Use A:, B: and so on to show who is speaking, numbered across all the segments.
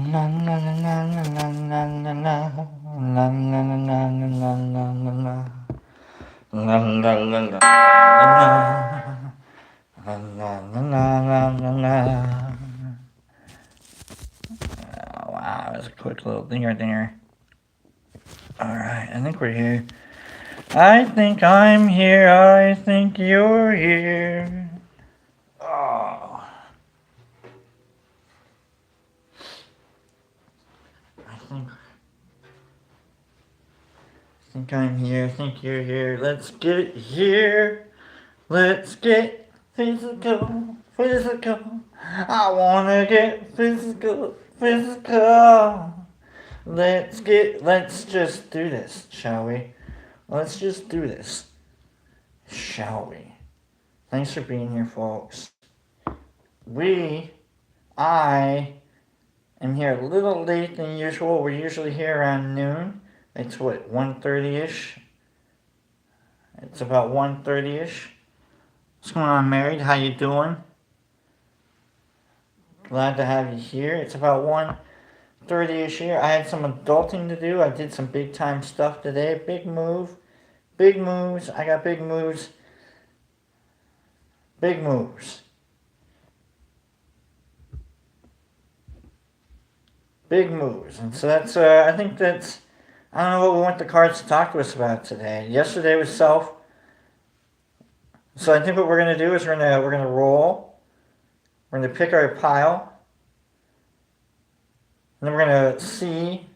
A: Wow, that's a quick little dinger dinger. Alright, I think we're here. I think I'm here, I think you're here. Oh. I think I'm here, I think you're here. Let's get here. Let's get physical, physical. I wanna get physical, physical. Let's just do this, shall we? Let's just do this, shall we? Thanks for being here, folks. I am here a little late than usual. We're usually here around noon. It's what, 1:30-ish? It's about 1:30-ish. What's going on, Married? How you doing? Glad to have you here. It's about 1:30-ish here. I had some adulting to do. I did some big time stuff today. Big move. Big moves. I got big moves. Big moves. Big moves. And so that's, I think that's, I don't know what we want the cards to talk to us about today. Yesterday was self. So I think what we're gonna do is we're gonna roll. We're gonna pick our pile. And then we're gonna see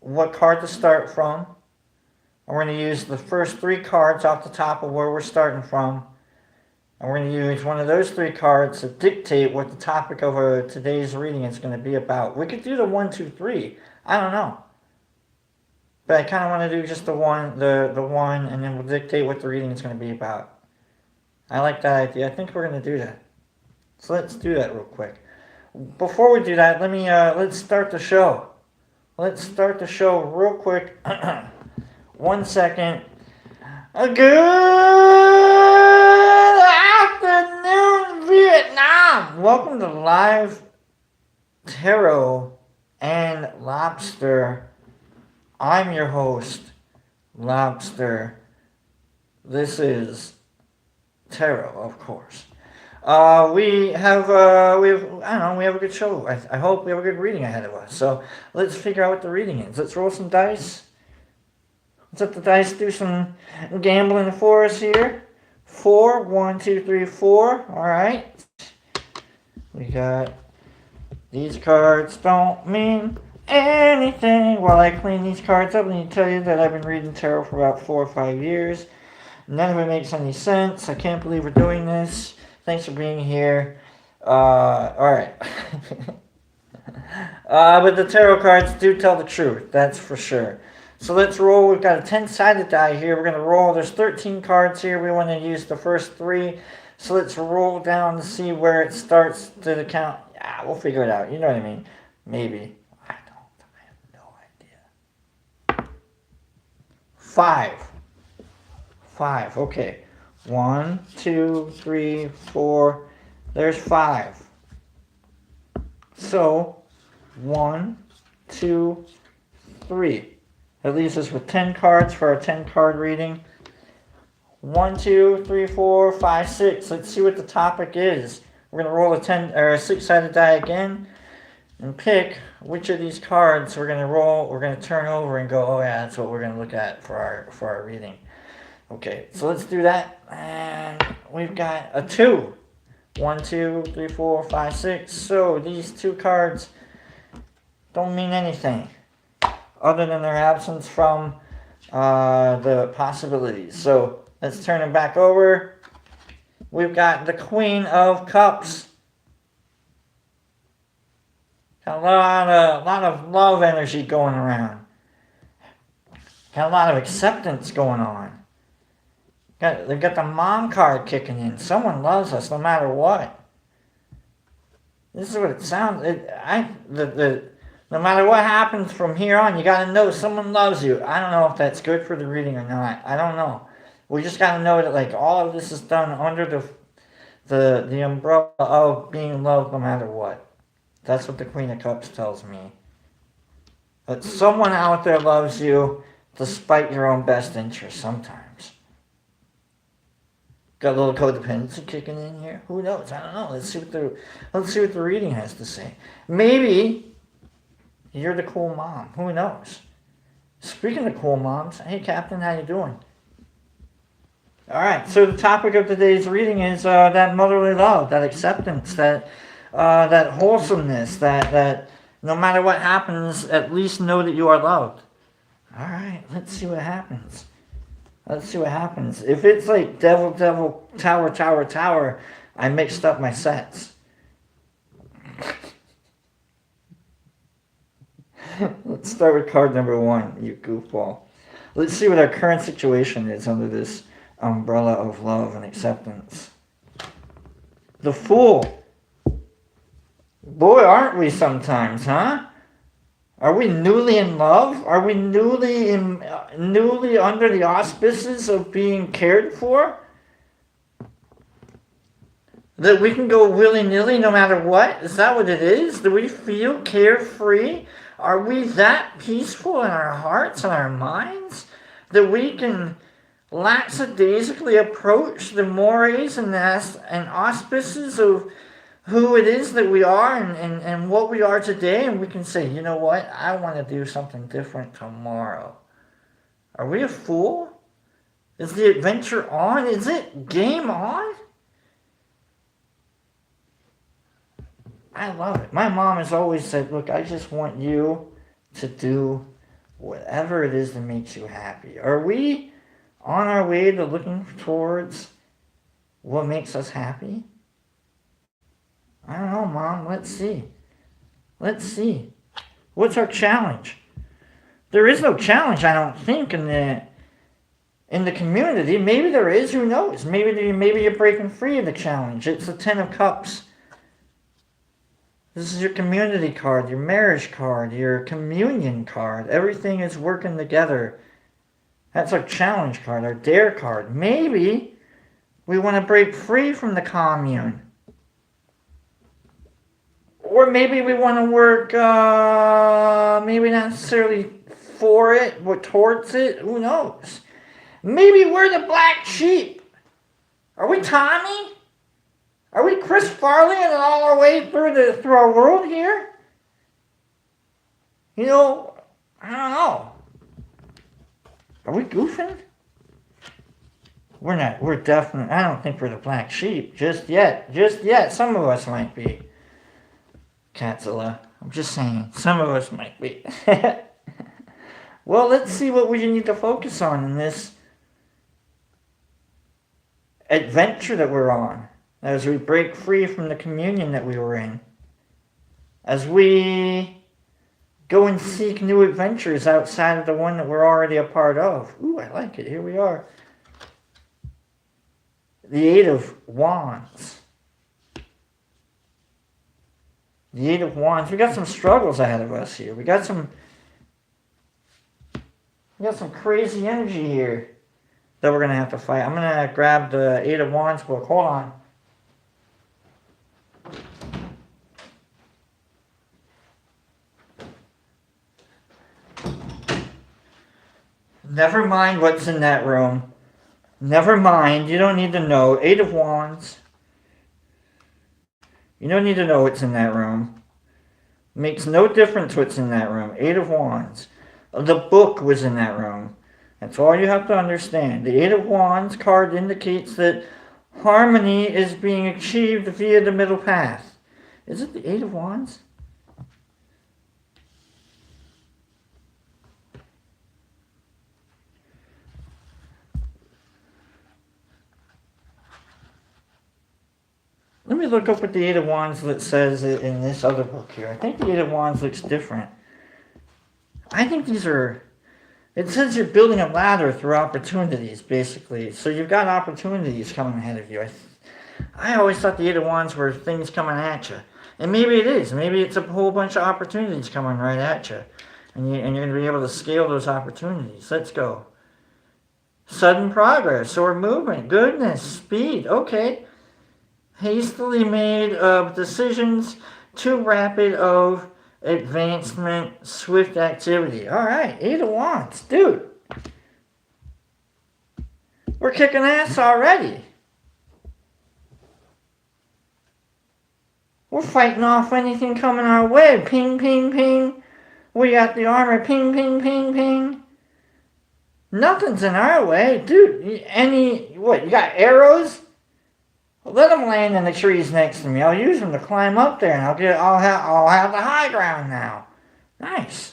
A: what card to start from. And we're gonna use the first 3 cards off the top of where we're starting from. And we're gonna use one of those 3 cards to dictate what the topic of today's reading is gonna be about. We could do the 1, 2, 3. I don't know. But I kind of want to do just the one, and then we'll dictate what the reading is going to be about. I like that idea. I think we're going to do that. So let's do that real quick. Before we do that, let's start the show. Let's start the show real quick. 1 second. A good afternoon, Vietnam. Welcome to Live Tarot and Lobster. I'm your host, Lobster. This is Tarot, of course. We have a good show. I hope we have a good reading ahead of us. So let's figure out what the reading is. Let's roll some dice. Let's let the dice do some gambling for us here. 4, 1, 2, 3, 4. All right. We got these cards don't mean anything. While I clean these cards up, I need to tell you that I've been reading tarot for about 4 or 5 years. None of it makes any sense. I can't believe we're doing this. Thanks for being here. Alright. But the tarot cards do tell the truth, that's for sure. So let's roll. We've got a 10-sided die here. We're going to roll. There's 13 cards here. We want to use the first 3. So let's roll down to see where it starts to the count. Yeah, we'll figure it out. You know what I mean? Maybe. I have no idea. 5. 5. Okay. 1, 2, 3, 4. There's 5. So 1, 2, 3. That leaves us with 10 cards for our 10-card reading. 1, 2, 3, 4, 5, 6. Let's see what the topic is. We're going to roll a 6-sided die again and pick which of these cards we're going to roll. We're going to turn over and go, oh yeah, that's what we're going to look at for our reading. Okay, so let's do that. And we've got a 2. 1, 2, 3, 4, 5, 6. So these 2 cards don't mean anything other than their absence from the possibilities. So let's turn it back over. We've got the Queen of Cups. Got a lot of love energy going around. Got a lot of acceptance going on. They've got the mom card kicking in. Someone loves us no matter what. This is what it sounds. No matter what happens from here on, you gotta know someone loves you. I don't know if that's good for the reading or not. I don't know. We just gotta know that like all of this is done under the umbrella of being loved no matter what. That's what the Queen of Cups tells me. That someone out there loves you despite your own best interest sometimes. Got a little codependency kicking in here? Who knows? I don't know. Let's see what the reading has to say. Maybe you're the cool mom. Who knows? Speaking of cool moms, hey Captain, how you doing? All right. So the topic of today's reading is that motherly love, that acceptance, that wholesomeness, that no matter what happens, at least know that you are loved. All right. Let's see what happens. Let's see what happens. If it's like devil, devil, tower, tower, tower, I mixed up my sets. Let's start with card number 1, you goofball. Let's see what our current situation is under this umbrella of love and acceptance. The Fool. Boy, aren't we sometimes, huh? Are we newly in love? Are we newly under the auspices of being cared for? That we can go willy-nilly no matter what? Is that what it is? Do we feel carefree? Are we that peaceful in our hearts and our minds that we can lackadaisically approach the mores and auspices of who it is that we are and what we are today, and we can say, you know what, I want to do something different tomorrow. Are we a fool? Is the adventure on? Is it game on? I love it. My mom has always said, look, I just want you to do whatever it is that makes you happy. Are we on our way to looking towards what makes us happy? I don't know, Mom. Let's see. Let's see. What's our challenge? There is no challenge, I don't think, in the community. Maybe there is. Who knows? Maybe you're breaking free of the challenge. It's the 10 of Cups. This is your community card, your marriage card, your communion card. Everything is working together. That's our challenge card, our dare card. Maybe we want to break free from the commune. Or maybe we want to work, maybe not necessarily for it, but towards it. Who knows? Maybe we're the black sheep. Are we Tommy? Are we Chris Farley and all our way through our world here? You know, I don't know. Are we goofing? We're not. We're definitely. I don't think we're the black sheep just yet. Just yet. Some of us might be. Catzilla. I'm just saying. Some of us might be. Well, let's see what we need to focus on in this adventure that we're on. As we break free from the communion that we were in. As we go and seek new adventures outside of the one that we're already a part of. Ooh, I like it. Here we are. The 8 of Wands. The 8 of Wands. We got some struggles ahead of us here. We got some crazy energy here that we're going to have to fight. I'm going to grab the 8 of Wands book. Hold on. Never mind what's in that room. Never mind. You don't need to know. 8 of Wands. You don't need to know what's in that room. Makes no difference what's in that room. 8 of Wands. The book was in that room. That's all you have to understand. The 8 of Wands card indicates that harmony is being achieved via the middle path. Is it the 8 of Wands? Let me look up what the 8 of Wands says in this other book here. I think the 8 of Wands looks different. I think these are... It says you're building a ladder through opportunities, basically. So you've got opportunities coming ahead of you. I always thought the 8 of Wands were things coming at you. And maybe it is. Maybe it's a whole bunch of opportunities coming right at you. And you're going to be able to scale those opportunities. Let's go. Sudden progress or movement. Goodness. Speed. Okay. Hastily made of decisions, too rapid of advancement, swift activity. All right, 8 of Wands. Dude, we're kicking ass already. We're fighting off anything coming our way. Ping, ping, ping. We got the armor. Ping, ping, ping, ping. Nothing's in our way. Dude, you got arrows? Let them land in the trees next to me. I'll use them to climb up there, and I'll have the high ground now. Nice.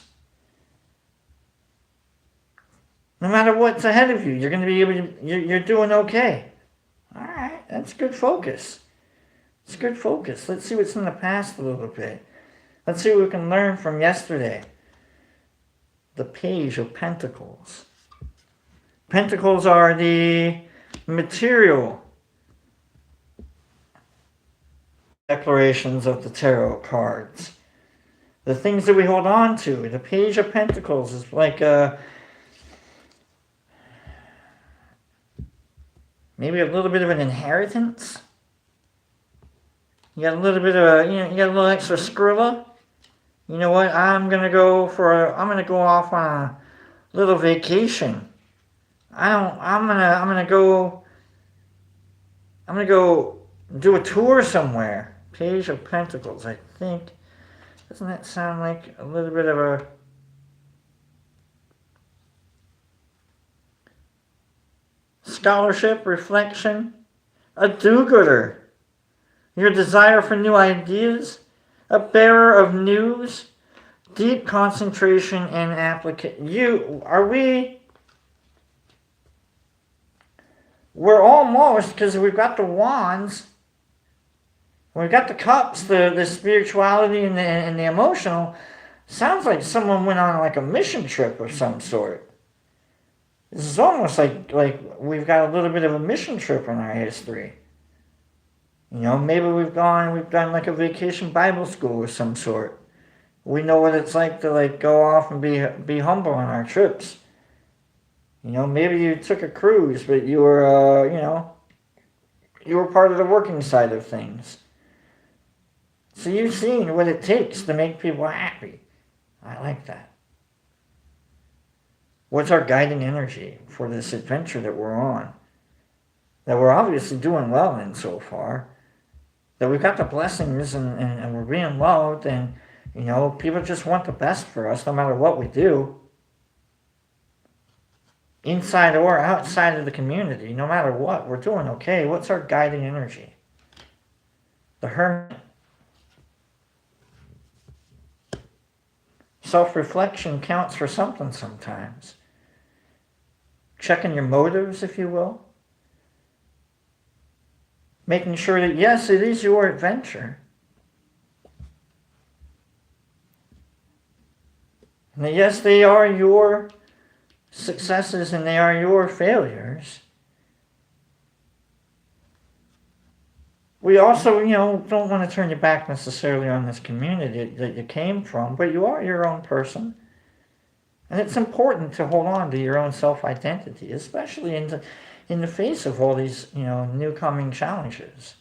A: No matter what's ahead of you, you're going to be able to, you're doing okay. All right, that's good focus. It's good focus. Let's see what's in the past a little bit. Let's see what we can learn from yesterday. The Page of Pentacles. Pentacles are the material declarations of the tarot cards. The things that we hold on to. The Page of Pentacles is like maybe a little bit of an inheritance. You got a little bit of you got a little extra skrilla. You know what? I'm gonna go off on a little vacation. I'm gonna go do a tour somewhere. Page of Pentacles, I think. Doesn't that sound like a little bit of a scholarship, reflection, a do-gooder, your desire for new ideas, a bearer of news, deep concentration and application. We're almost, because we've got the wands, we've got the cups, the spirituality and the emotional. Sounds like someone went on like a mission trip of some sort. This is almost like we've got a little bit of a mission trip in our history. Maybe we've done like a vacation Bible school of some sort. We know what it's like to like go off and be humble on our trips. Maybe you took a cruise, but you were, you were part of the working side of things. So you've seen what it takes to make people happy. I like that. What's our guiding energy for this adventure that we're on? That we're obviously doing well in so far. That we've got the blessings and we're being loved and, people just want the best for us no matter what we do. Inside or outside of the community, no matter what, we're doing okay. What's our guiding energy? The Hermit. Self-reflection counts for something sometimes. Checking your motives, if you will. Making sure that, yes, it is your adventure. And that, yes, they are your successes and they are your failures. We also, don't want to turn your back necessarily on this community that you came from, but you are your own person. And it's important to hold on to your own self-identity, especially in the face of all these, new coming challenges.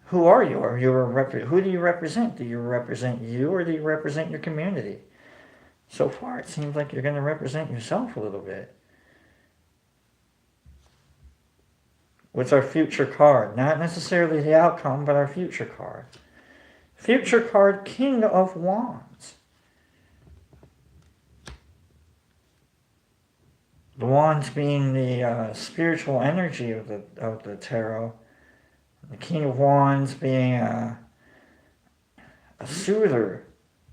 A: Who are you? Who do you represent? Do you represent you or do you represent your community? So far, it seems like you're going to represent yourself a little bit. What's our future card? Not necessarily the outcome, but our future card. Future card, King of Wands. The wands being the spiritual energy of the tarot. The King of Wands being a soother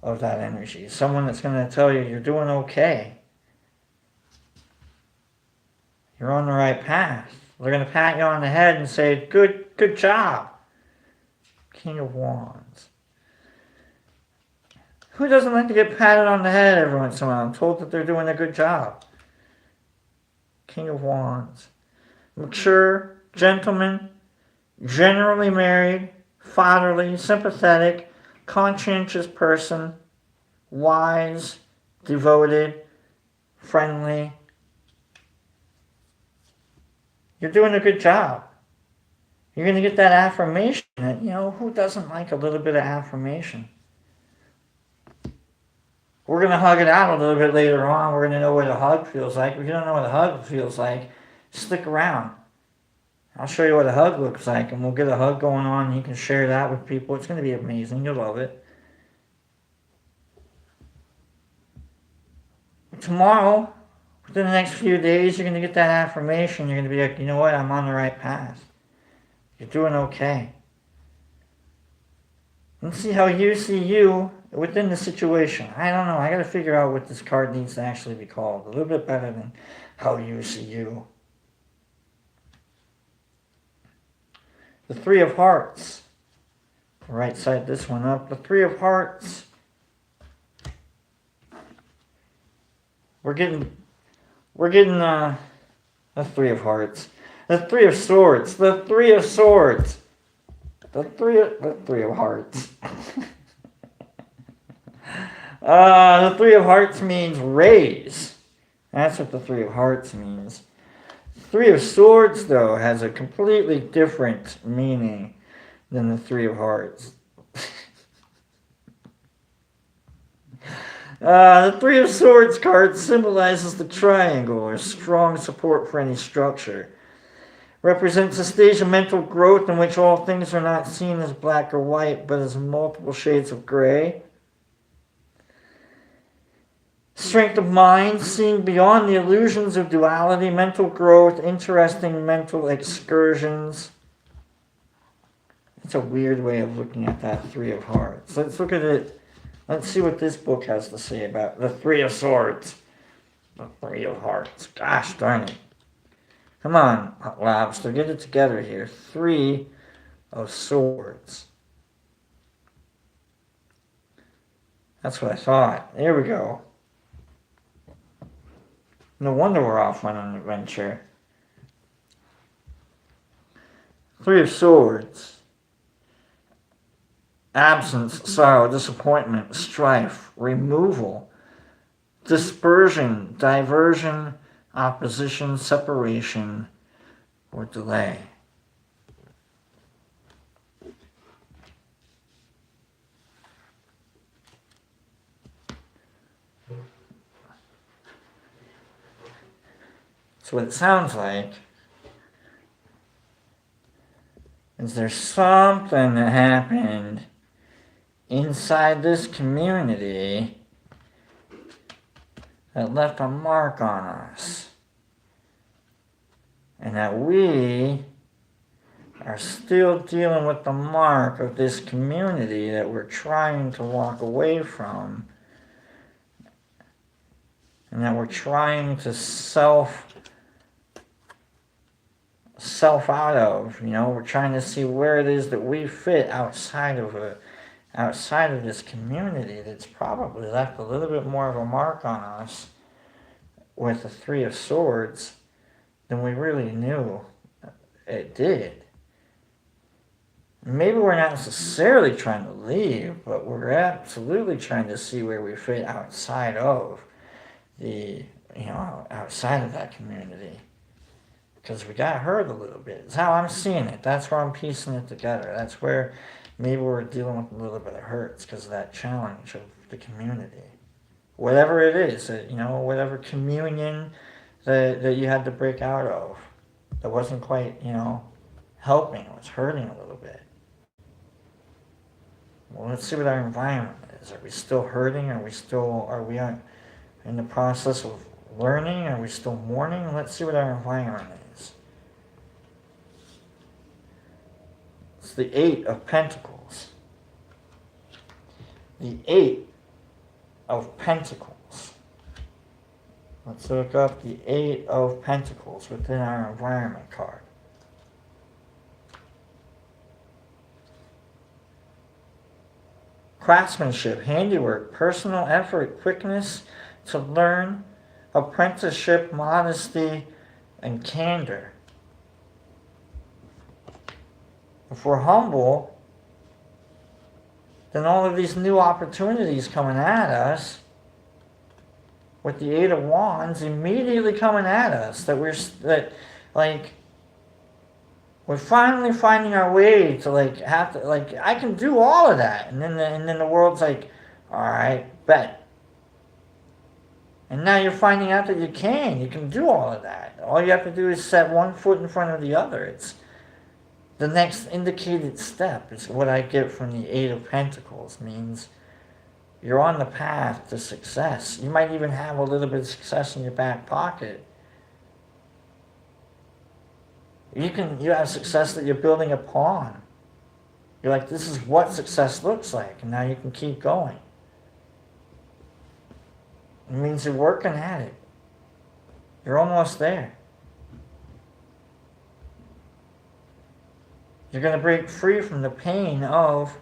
A: of that energy. Someone that's going to tell you you're doing okay. You're on the right path. They're going to pat you on the head and say, good job. King of Wands. Who doesn't like to get patted on the head every once in a while and told that they're doing a good job? King of Wands. Mature, gentleman, generally married, fatherly, sympathetic, conscientious person, wise, devoted, friendly. You're doing a good job. You're going to get that affirmation that, who doesn't like a little bit of affirmation? We're going to hug it out a little bit later on. We're going to know what a hug feels like. If you don't know what a hug feels like, stick around. I'll show you what a hug looks like, and we'll get a hug going on, and you can share that with people. It's going to be amazing. You'll love it. Tomorrow, within the next few days, you're going to get that affirmation. You're going to be like, you know what? I'm on the right path. You're doing okay. And see how you see you within the situation. I don't know. I got to figure out what this card needs to actually be called. A little bit better than how you see you. The Three of Hearts. Right side this one up. The Three of Hearts. We're getting the Three of Hearts. The Three of Swords. The Three of Swords. The Three of Hearts. The Three of Hearts means raise. That's what the Three of Hearts means. Three of Swords, though, has a completely different meaning than the Three of Hearts. The Three of Swords card symbolizes the triangle, or strong support for any structure. Represents a stage of mental growth in which all things are not seen as black or white, but as multiple shades of gray. Strength of mind, seeing beyond the illusions of duality, mental growth, interesting mental excursions. It's a weird way of looking at that Three of Hearts. Let's look at it. Let's see what this book has to say about the Three of Swords. The Three of Hearts. Gosh darn it. Come on, Lobster, get it together here. Three of Swords. That's what I thought. There we go. No wonder we're off on an adventure. Three of Swords. Absence, sorrow, disappointment, strife, removal, dispersion, diversion, opposition, separation, or delay. So what it sounds like is there's something that happened inside this community that left a mark on us. And that we are still dealing with the mark of this community that we're trying to walk away from. And that we're trying to self out of. You know, we're trying to see where it is that we fit outside of this community that's probably left a little bit more of a mark on us with the Three of Swords than we really knew it did. Maybe we're not necessarily trying to leave, but we're absolutely trying to see where we fit outside of outside of that community. Because we got hurt a little bit. That's how I'm seeing it. That's where I'm piecing it together. That's where maybe we're dealing with a little bit of hurts because of that challenge of the community. Whatever it is, whatever communion that you had to break out of that wasn't quite, helping. It was hurting a little bit. Well, let's see what our environment is. Are we still hurting? Are we in the process of learning? Are we still mourning? Let's see what our environment is. It's the Eight of Pentacles. The Eight of Pentacles. Let's look up the Eight of Pentacles within our environment card. Craftsmanship, handiwork, personal effort, quickness to learn, apprenticeship, modesty, and candor. If we're humble, then all of these new opportunities coming at us, with the Eight of Wands immediately coming at us, we're finally finding our way to I can do all of that, and then the world's like, all right, bet. And now you're finding out that you can. You can do all of that. All you have to do is set one foot in front of the other. It's the next indicated step. It's what I get from the Eight of Pentacles. It means you're on the path to success. You might even have a little bit of success in your back pocket. You have success that you're building upon. You're like, this is what success looks like, and now you can keep going. It means you're working at it. You're almost there. You're going to break free from the pain of,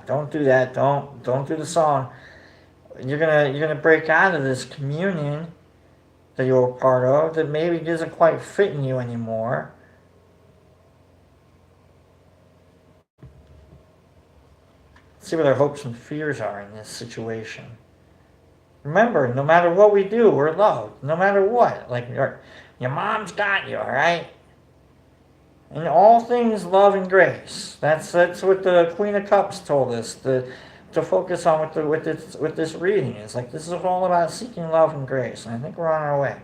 A: don't do that, don't do the song. You're gonna break out of this communion that you're a part of that maybe doesn't quite fit in you anymore. Let's see what our hopes and fears are in this situation. Remember, no matter what we do, we're loved. No matter what. Like, your mom's got you, alright? In all things, love and grace. That's what the Queen of Cups told us to focus on with this reading. It's like, this is all about seeking love and grace. And I think we're on our way.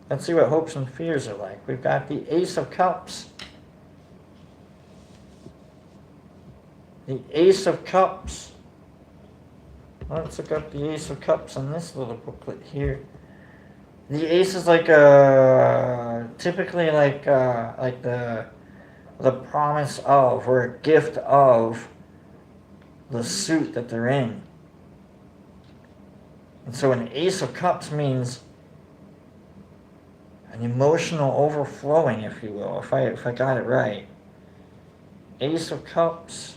A: Let's see what hopes and fears are like. We've got the Ace of Cups. The Ace of Cups. Let's look up the Ace of Cups on this little booklet here. The ace is like typically like the promise of or a gift of the suit that they're in. And so an Ace of Cups means an emotional overflowing, if you will, if I got it right. Ace of Cups.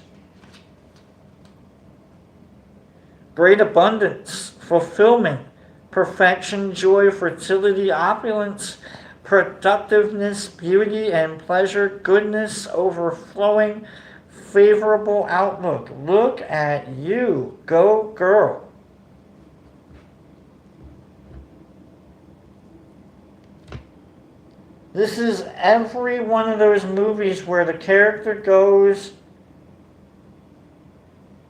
A: Great abundance, fulfillment, perfection, joy, fertility, opulence, productiveness, beauty and pleasure, goodness, overflowing, favorable outlook. Look at you. Go, girl. This is every one of those movies where the character goes,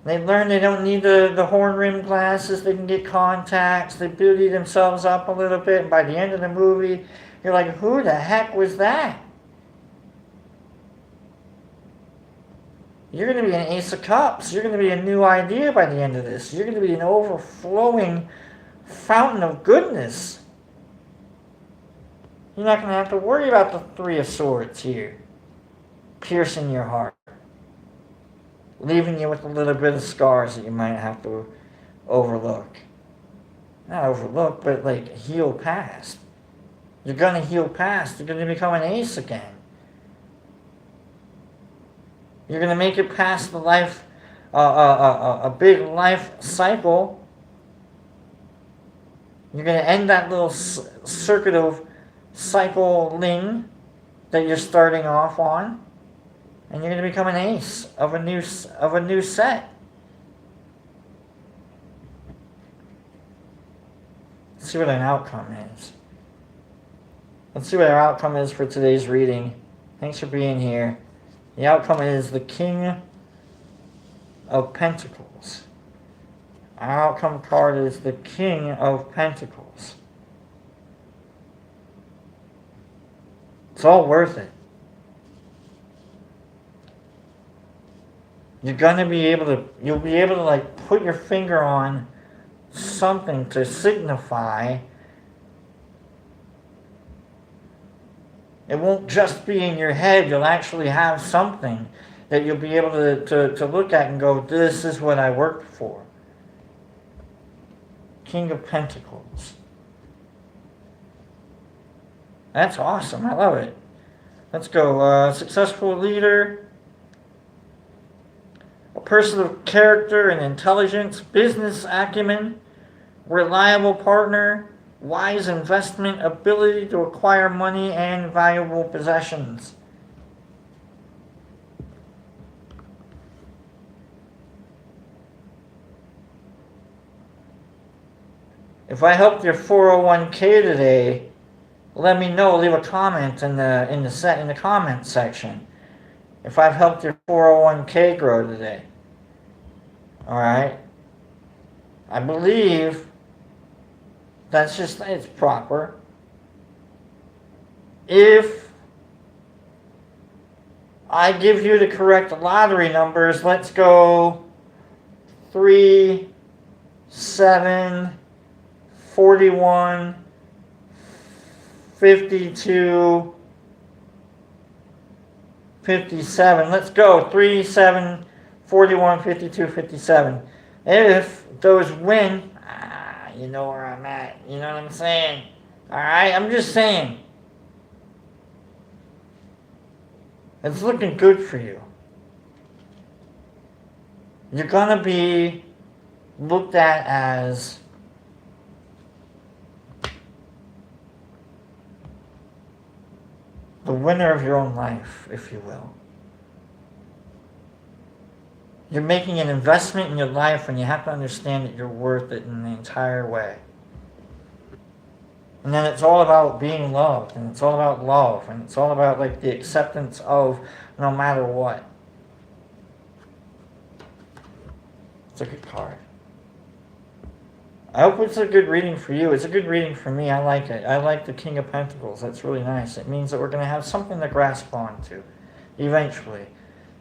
A: they learn they don't need the horn-rimmed glasses, they can get contacts, they beauty themselves up a little bit, and by the end of the movie, you're like, who the heck was that? You're going to be an Ace of Cups. You're going to be a new idea by the end of this. You're going to be an overflowing fountain of goodness. You're not going to have to worry about the Three of Swords here, piercing your heart, leaving you with a little bit of scars that you might have to overlook. Not overlook, but like heal past. You're going to heal past. You're going to become an ace again. You're going to make it past the life, a big life cycle. You're going to end that little circuit of cycling that you're starting off on. And you're going to become an ace of a new set. Let's see what an outcome is. Let's see what our outcome is for today's reading. Thanks for being here. The outcome is the King of Pentacles. Our outcome card is the King of Pentacles. It's all worth it. You'll be able to like put your finger on something to signify. It won't just be in your head. You'll actually have something that you'll be able to look at and go, this is what I worked for. King of Pentacles. That's awesome. I love it. Let's go. Successful leader. A person of character and intelligence, business acumen, reliable partner, wise investment, ability to acquire money and valuable possessions. If I helped your 401k today, let me know. Leave a comment in the comment section. If I've helped your 401k grow today. Alright? I believe That's just, it's proper. If I give you the correct lottery numbers, let's go 3, 7, 41, 52, 57. Let's go 3, 7, 41, 52, 57. If those win, you know where I'm at. You know what I'm saying? Alright, I'm just saying. It's looking good for you. You're gonna be looked at as the winner of your own life, if you will. You're making an investment in your life, and you have to understand that you're worth it in the entire way. And then it's all about being loved, and it's all about love, and it's all about like the acceptance of no matter what. It's a good card. I hope it's a good reading for you. It's a good reading for me. I like it. I like the King of Pentacles. That's really nice. It means that we're going to have something to grasp onto eventually.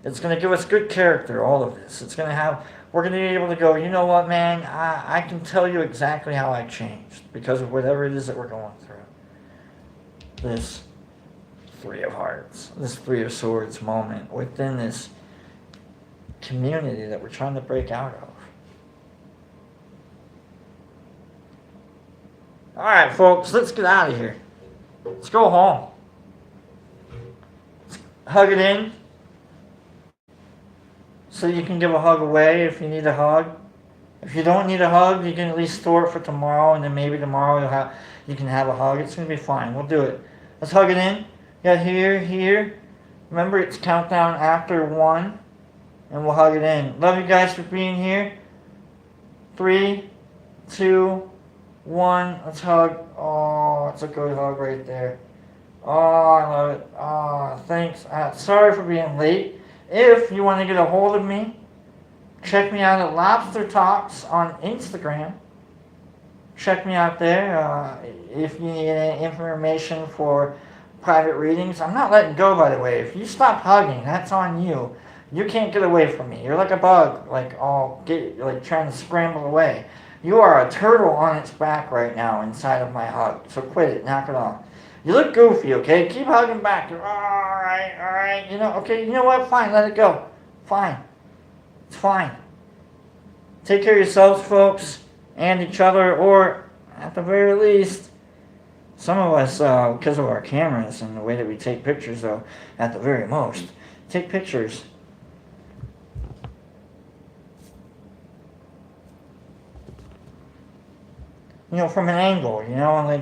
A: It's going to give us good character, all of this. It's going to have, we're going to be able to go, you know what, man, I can tell you exactly how I changed because of whatever it is that we're going through. This Three of Hearts, this Three of Swords moment within this community that we're trying to break out of. Alright, folks, let's get out of here. Let's go home. Let's hug it in. So you can give a hug away if you need a hug. If you don't need a hug, you can at least store it for tomorrow, and then maybe tomorrow you can have a hug. It's going to be fine. We'll do it. Let's hug it in. Got here. Remember, it's countdown after 1, and we'll hug it in. Love you guys for being here. 3, 2, 1. Let's hug. Oh, it's a good hug right there. Oh, I love it. Oh, thanks. Sorry for being late. If you want to get a hold of me, check me out at Lobster Talks on Instagram. Check me out there. If you need any information for private readings, I'm not letting go, by the way. If you stop hugging, that's on you. You can't get away from me. You're like a bug, like trying to scramble away. You are a turtle on its back right now inside of my hug. So quit it. Knock it off. You look goofy, okay? Keep hugging back. You're alright. You know, okay, you know what? Fine, let it go. Fine. It's fine. Take care of yourselves, folks, and each other, or at the very least, some of us, because of our cameras and the way that we take pictures, though, at the very most, take pictures. You know, from an angle, you know, like